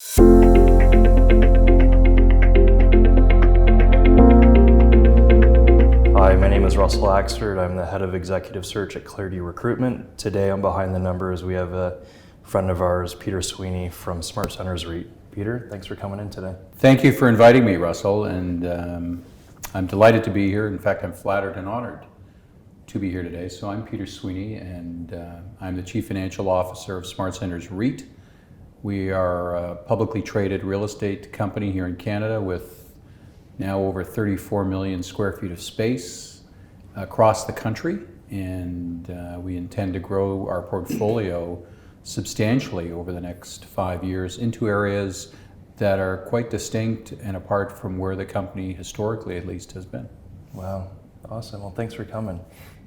Hi, my name is Russell Axford. I'm the head of executive search at Clarity Recruitment. Today I'm behind the numbers. We have a friend of ours, Peter Sweeney from SmartCentres REIT. Peter, thanks for coming in today. Thank you for inviting me, Russell, and I'm delighted to be here. In fact, I'm flattered and honored to be here today. So I'm Peter Sweeney, and I'm the Chief Financial Officer of SmartCentres REIT. We are a publicly traded real estate company here in Canada with now over 34 million square feet of space across the country, and we intend to grow our portfolio substantially over the next 5 years into areas that are quite distinct and apart from where the company historically at least has been. Wow, awesome. Well, thanks for coming.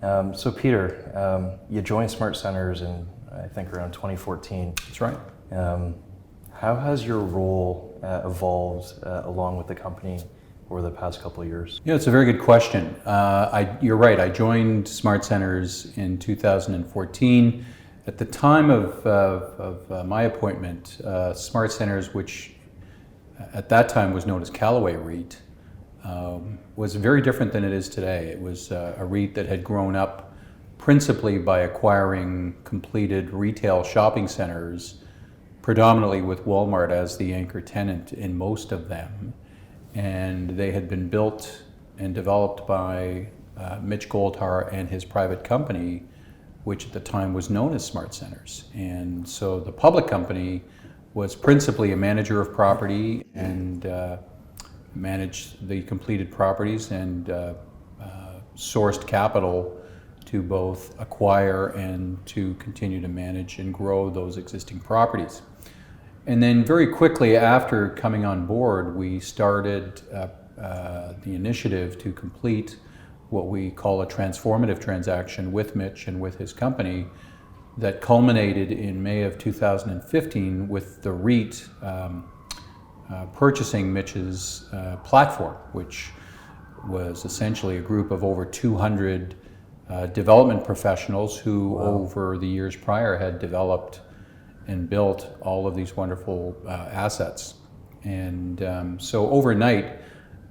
So Peter, you joined SmartCentres in, I think, around 2014. That's right. How has your role evolved along with the company over the past couple of years? Yeah, it's a very good question. You're right, I joined SmartCentres in 2014. At the time of my appointment, SmartCentres, which at that time was known as Callaway REIT, was very different than it is today. It was a REIT that had grown up principally by acquiring completed retail shopping centers, predominantly with Walmart as the anchor tenant in most of them. And they had been built and developed by Mitch Goldhar and his private company, which at the time was known as SmartCentres. And so the public company was principally a manager of property and managed the completed properties and sourced capital to both acquire and to continue to manage and grow those existing properties. And then very quickly after coming on board, we started the initiative to complete what we call a transformative transaction with Mitch and with his company that culminated in May of 2015 with the REIT purchasing Mitch's platform, which was essentially a group of over 200 development professionals who over the years prior had developed and built all of these wonderful assets. And so overnight,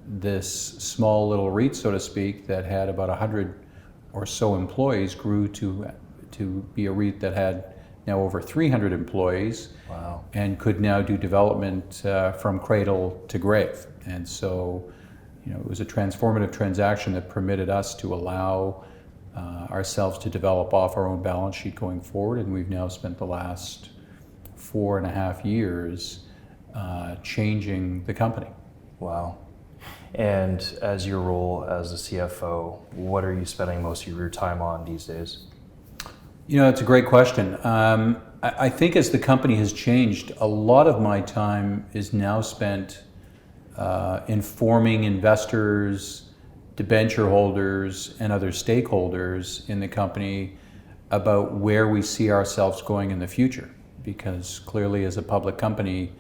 this small little REIT, so to speak, that had about 100 or so employees grew to be a REIT that had now over 300 employees. Wow. And could now do development from cradle to grave. And so, it was a transformative transaction that permitted us to allow ourselves to develop off our own balance sheet going forward. And we've now spent the last 4.5 years changing the company. Wow. And as your role as a CFO, what are you spending most of your time on these days? It's a great question. I think as the company has changed, a lot of my time is now spent informing investors, debenture holders, and other stakeholders in the company about where we see ourselves going in the future. Because clearly as a public company,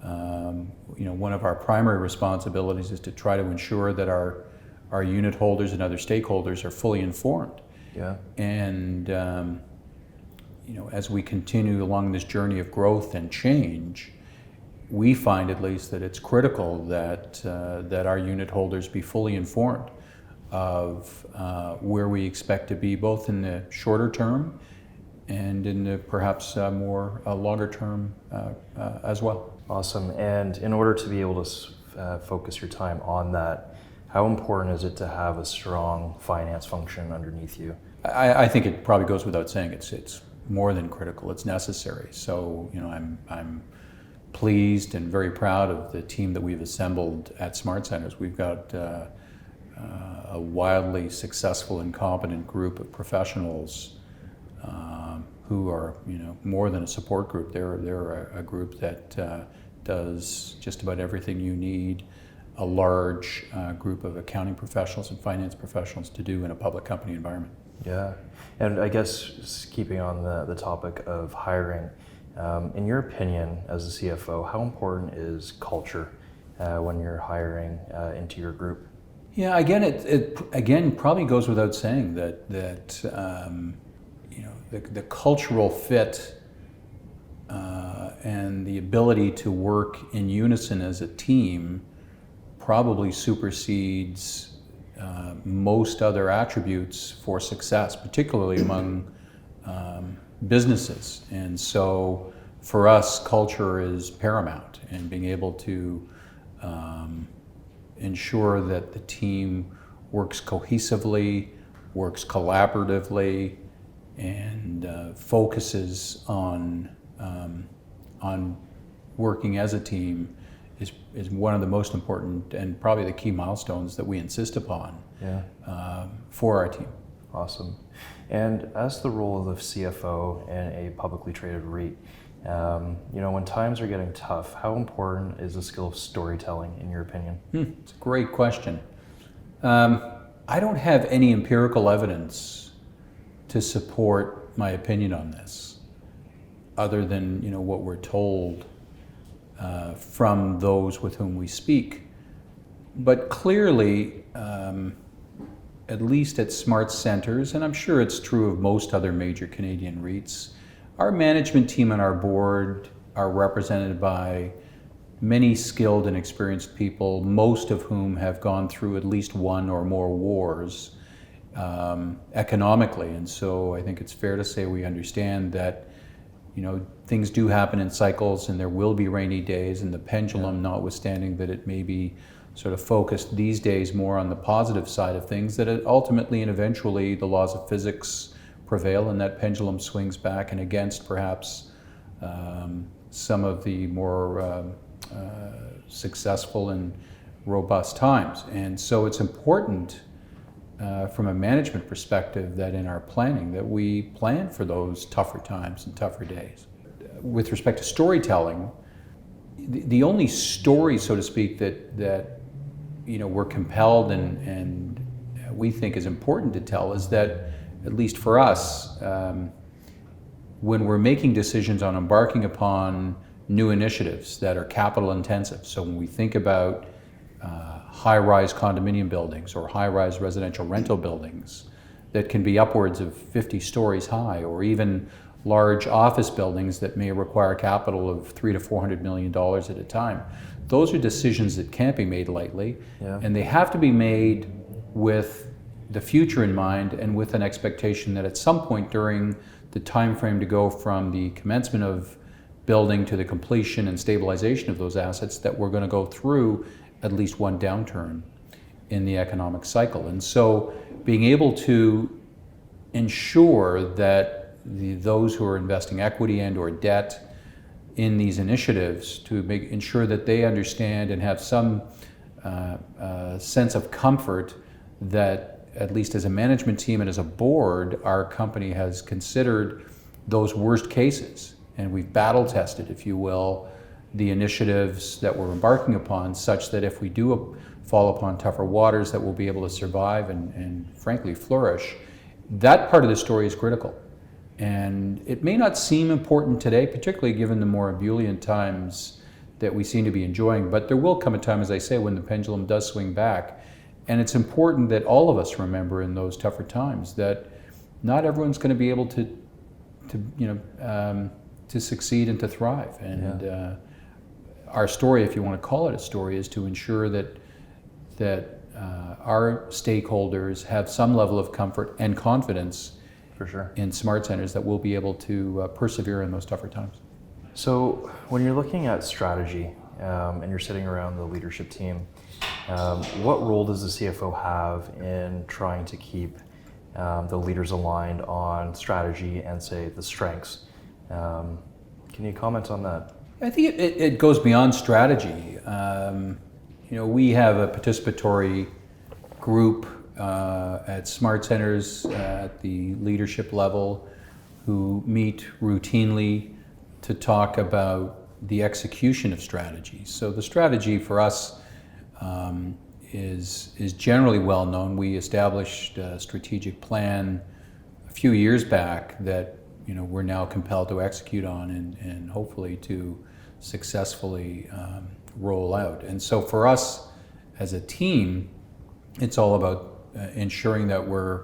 one of our primary responsibilities is to try to ensure that our unit holders and other stakeholders are fully informed. Yeah. And as we continue along this journey of growth and change, we find at least that it's critical that our unit holders be fully informed of where we expect to be, both in the shorter term and in the perhaps more longer term as well. Awesome. And in order to be able to focus your time on that, how important is it to have a strong finance function underneath you? I think it probably goes without saying. It's more than critical. It's necessary. So I'm pleased and very proud of the team that we've assembled at SmartCentres. We've got a wildly successful and competent group of professionals who are more than a support group. They're a group that does just about everything you need a large group of accounting professionals and finance professionals to do in a public company environment. Yeah, and I guess just keeping on the topic of hiring, in your opinion as a CFO, how important is culture when you're hiring into your group? Yeah, again, it again probably goes without saying that the cultural fit and the ability to work in unison as a team probably supersedes most other attributes for success, particularly among businesses. And so for us, culture is paramount, and being able to ensure that the team works cohesively, works collaboratively, and focuses on working as a team is one of the most important and probably the key milestones that we insist upon for our team. Awesome. And as the role of the CFO in a publicly traded REIT, when times are getting tough, how important is the skill of storytelling in your opinion? It's a great question. I don't have any empirical evidence to support my opinion on this, other than what we're told from those with whom we speak. But clearly, at least at SmartCentres, and I'm sure it's true of most other major Canadian REITs, our management team and our board are represented by many skilled and experienced people, most of whom have gone through at least one or more wars economically. And so I think it's fair to say we understand that things do happen in cycles, and there will be rainy days, and the pendulum, notwithstanding that it may be sort of focused these days more on the positive side of things, that ultimately and eventually the laws of physics prevail, and that pendulum swings back and against perhaps some of the more successful and robust times. And so it's important from a management perspective that in our planning that we plan for those tougher times and tougher days. With respect to storytelling, the only story, so to speak, that we're compelled and we think is important to tell is that, at least for us, when we're making decisions on embarking upon new initiatives that are capital intensive, so when we think about high-rise condominium buildings or high-rise residential rental buildings that can be upwards of 50 stories high, or even large office buildings that may require capital of $300 to $400 million at a time, those are decisions that can't be made lightly, and they have to be made with the future in mind and with an expectation that at some point during the time frame to go from the commencement of building to the completion and stabilization of those assets, that we're going to go through at least one downturn in the economic cycle. And so being able to ensure that those who are investing equity and or debt in these initiatives, to ensure that they understand and have some sense of comfort that, at least as a management team and as a board, our company has considered those worst cases, and we've battle tested, if you will, the initiatives that we're embarking upon, such that if we do fall upon tougher waters, that we'll be able to survive and frankly flourish. That part of the story is critical. And it may not seem important today, particularly given the more ebullient times that we seem to be enjoying, but there will come a time, as I say, when the pendulum does swing back. And it's important that all of us remember in those tougher times that not everyone's going to be able to succeed and to thrive. And our story, if you want to call it a story, is to ensure that our stakeholders have some level of comfort and confidence For sure. in SmartCentres that we'll be able to persevere in those tougher times. So when you're looking at strategy and you're sitting around the leadership team, what role does the CFO have in trying to keep the leaders aligned on strategy and, say, the strengths? Can you comment on that? I think it goes beyond strategy. We have a participatory group at SmartCentres at the leadership level who meet routinely to talk about the execution of strategies. So the strategy for us is generally well known. We established a strategic plan a few years back that we're now compelled to execute on and hopefully to successfully roll out. And so for us as a team, it's all about ensuring that we're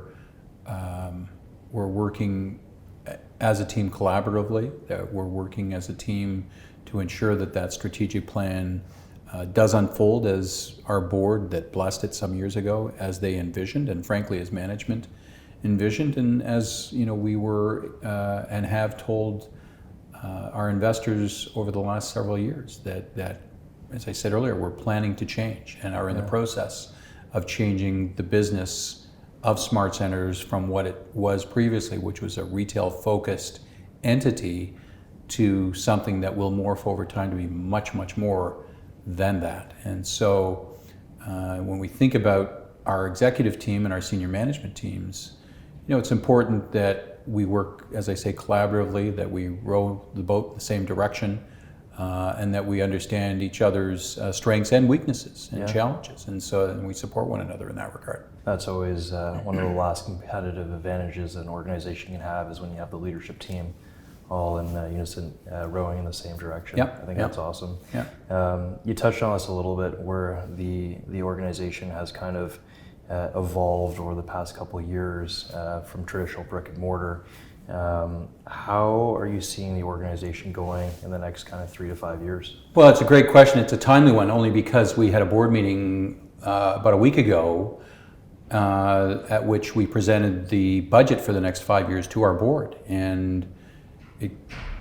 working as a team collaboratively, that we're working as a team to ensure that that strategic plan does unfold as our board that blessed it some years ago, as they envisioned, and frankly as management envisioned, and as we were and have told our investors over the last several years that, as I said earlier, we're planning to change and are in the process of changing the business of SmartCentres from what it was previously, which was a retail-focused entity, to something that will morph over time to be much, much more than that. And so when we think about our executive team and our senior management teams, it's important that we work, as I say, collaboratively, that we row the boat the same direction, and that we understand each other's strengths and weaknesses and challenges. And so we support one another in that regard. That's always one of the last competitive advantages an organization can have, is when you have the leadership team all in unison, rowing in the same direction. I think that's awesome. You touched on this a little bit, where the organization has kind of evolved over the past couple of years from traditional brick and mortar. How are you seeing the organization going in the next kind of 3 to 5 years? Well, it's a great question. It's a timely one, only because we had a board meeting about a week ago at which we presented the budget for the next 5 years to our board. And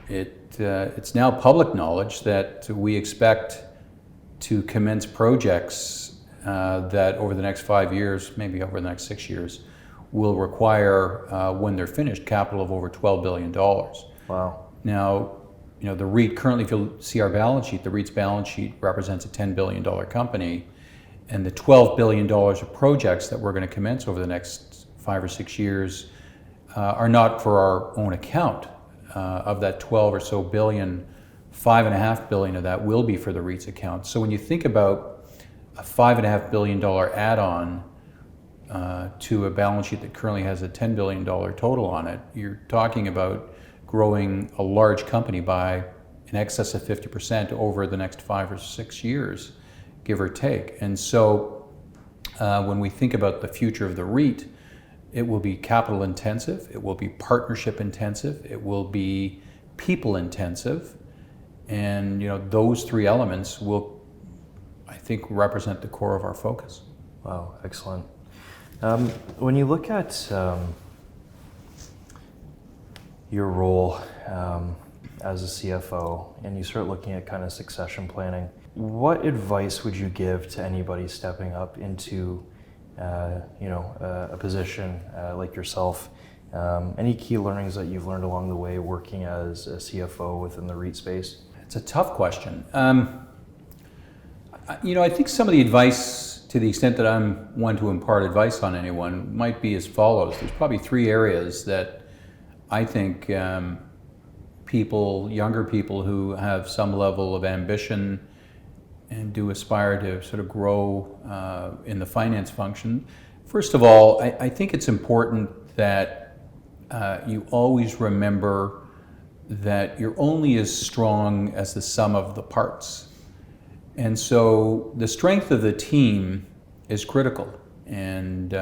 it's now public knowledge that we expect to commence projects that over the next 5 years, maybe over the next 6 years, will require, when they're finished, capital of over $12 billion. Wow. Now, the REIT currently, if you'll see our balance sheet, the REIT's balance sheet represents a $10 billion company, and the $12 billion of projects that we're going to commence over the next 5 or 6 years are not for our own account. Of that 12 or so billion, $5.5 billion of that will be for the REIT's account. So when you think about a $5.5 billion add-on to a balance sheet that currently has a $10 billion total on it, you're talking about growing a large company by in excess of 50% over the next 5 or 6 years, give or take. And so when we think about the future of the REIT, it will be capital intensive, it will be partnership intensive, it will be people intensive, and those three elements will, I think, represent the core of our focus. Wow, excellent. When you look at your role as a CFO, and you start looking at kind of succession planning, what advice would you give to anybody stepping up into a position like yourself? Any key learnings that you've learned along the way working as a CFO within the REIT space? It's a tough question. I think some of the advice, to the extent that I'm one to impart advice on anyone, might be as follows. There's probably 3 areas that I think younger people who have some level of ambition and do aspire to sort of grow in the finance function. First of all, I think it's important that you always remember that you're only as strong as the sum of the parts. And so the strength of the team is critical. And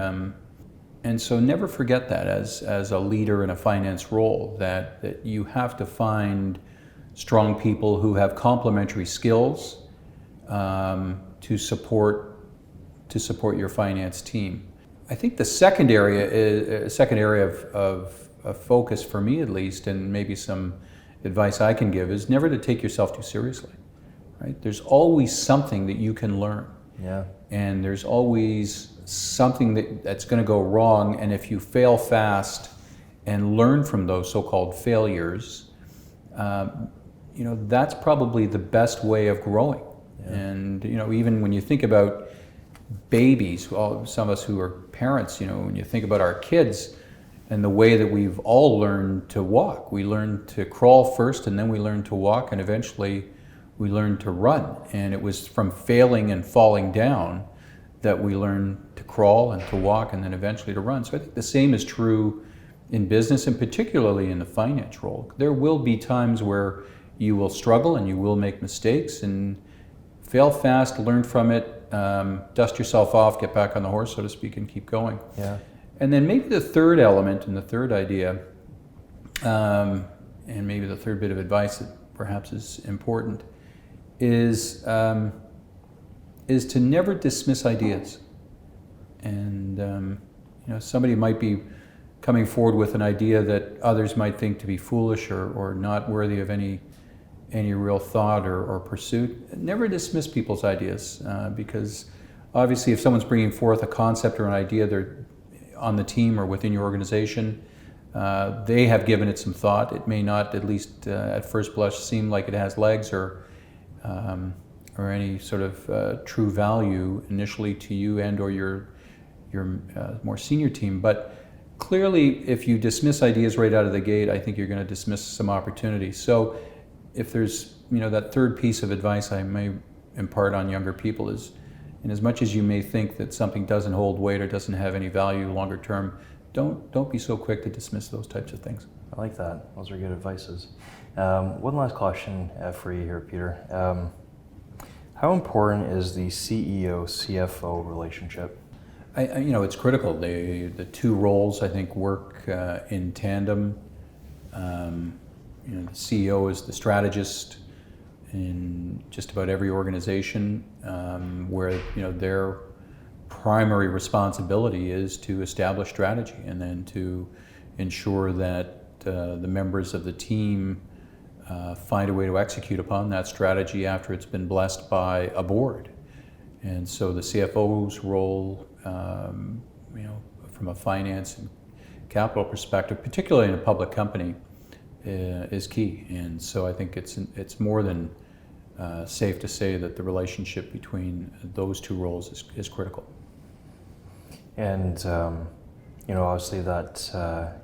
so never forget that as a leader in a finance role, that you have to find strong people who have complementary skills to support your finance team. I think the second area of focus for me, at least, and maybe some advice I can give, is never to take yourself too seriously. Right? There's always something that you can learn, and there's always something that's going to go wrong. And if you fail fast and learn from those so-called failures, that's probably the best way of growing. And even when you think about babies, well, some of us who are parents, when you think about our kids and the way that we've all learned to walk, we learn to crawl first, and then we learn to walk, and eventually we learn to run. And it was from failing and falling down that we learn to crawl and to walk, and then eventually to run. So I think the same is true in business, and particularly in the finance role. There will be times where you will struggle and you will make mistakes, and fail fast, learn from it, dust yourself off, get back on the horse, so to speak, and keep going. And then maybe the third element and the third idea, and maybe the third bit of advice that perhaps is important, is to never dismiss ideas. And somebody might be coming forward with an idea that others might think to be foolish or not worthy of any real thought or pursuit. Never dismiss people's ideas, because obviously if someone's bringing forth a concept or an idea, they're on the team or within your organization, they have given it some thought. It may not, at least at first blush, seem like it has legs or any sort of true value initially to you and or your more senior team. But clearly, if you dismiss ideas right out of the gate, I think you're going to dismiss some opportunities. So if there's that third piece of advice I may impart on younger people is, in as much as you may think that something doesn't hold weight or doesn't have any value longer term, don't be so quick to dismiss those types of things. I like that. Those are good advices. One last question for you here, Peter. How important is the CEO-CFO relationship? It's critical. The two roles, I think, work in tandem. The CEO is the strategist in just about every organization, where their primary responsibility is to establish strategy and then to ensure that the members of the team find a way to execute upon that strategy after it's been blessed by a board. And so the CFO's role, from a finance and capital perspective, particularly in a public company, is key. And so I think it's more than safe to say that the relationship between those two roles is critical. And obviously that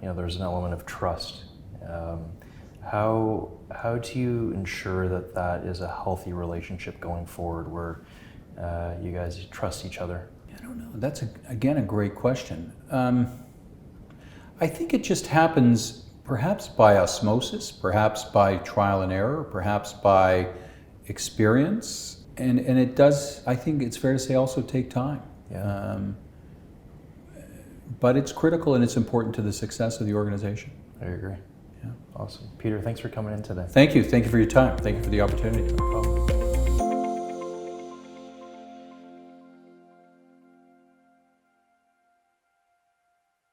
there's an element of trust. How do you ensure that is a healthy relationship going forward, where you guys trust each other? I don't know. That's again a great question. I think it just happens perhaps by osmosis, perhaps by trial and error, perhaps by experience, and it does, I think it's fair to say, also take time. Yeah. But it's critical and it's important to the success of the organization. I agree. Yeah. Awesome. Peter, thanks for coming in today. Thank you. Thank you for your time. Thank you for the opportunity. No problem.